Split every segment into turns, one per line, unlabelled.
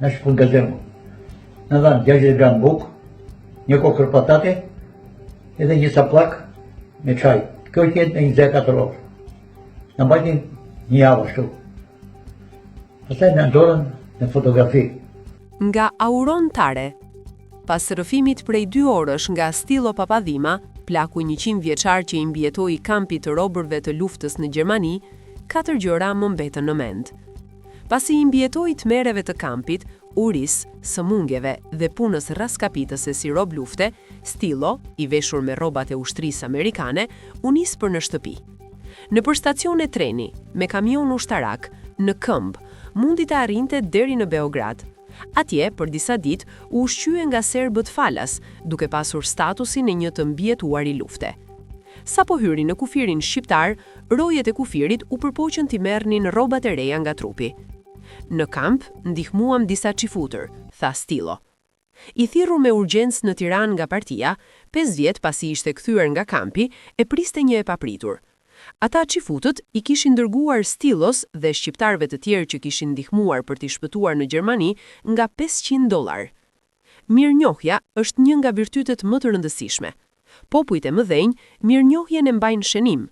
në shpun gazermu. Në dhanë 60 gram bukë, një kokër patate, edhe një saplak me çaj. Kjo qenë në 24 orë. Në mbajtin një javë ashtu. Pastaj në ndorën në fotografi.
Nga Auron Tare. Pas rrëfimit prej 2 orësh nga Stilo Papadhima, plaku 100 vjeçar që i mbjetoi kampit të robërve të luftës në Gjermani, 4 gjëra më mbetën në mend. Pasi i mbjetoi tmerreve të kampit, uris, sëmungeve dhe punës raskapitëse si rob lufte, Stilo, i veshur me rrobat e ushtrisë amerikane, u nis për në shtëpi. Nëpër stacione treni, me kamion ushtarak, në këmbë, mundi të arrinte deri në Beograd. Atje, për disa ditë, u ushqye nga serbët falas, duke pasur statusin e një të mbjetuar i lufte. Sa po hyri në kufirin shqiptar, rojet e kufirit u përpoqën t'i merrnin rrobat e reja nga trupi. Në kamp, ndihmuam disa çifutër, tha Stilo. I thirrur me urgjencë në Tiranë nga partia, 5 vjet pasi ishte kthyer nga kampi, e priste një e papritur. Ata çifutët i kishin dërguar Stilos dhe shqiptarëve të tjerë që kishin ndihmuar për t'i shpëtuar në Gjermani nga $500. Mirënjohja është një nga virtytet më të rëndësishme. Popujt e mëdhenj, mirënjohjen e mbajnë shenim.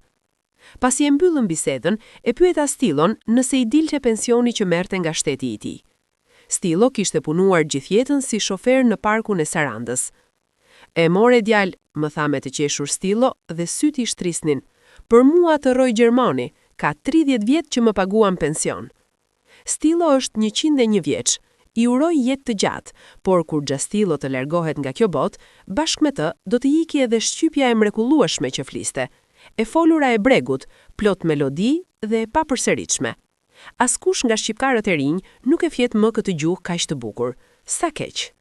Pasi e mbyllën bisedën, e pyeta Stilon nëse i dilte pensioni që merrte nga shteti i tij. Stilo kishte punuar gjithjetën si shofer në parkun e Sarandës. E more djalë, më tha me të qeshur Stilo dhe syt i shtrisnin. Për mua të roj Gjermani, ka 30 vjet që më paguam pension. Stilo është 101 vjeç, i uroj jetë të gjatë, por kur Gjastilo të largohet nga kjo botë, bashkë me të do të iki edhe shqypja e mrekullueshme që fliste, e folura e bregut, plot melodi dhe e papërsëritshme. Askush nga shqiptarët e rinj nuk e fjet më këtë gjuhë kaq të bukur. Sa keq.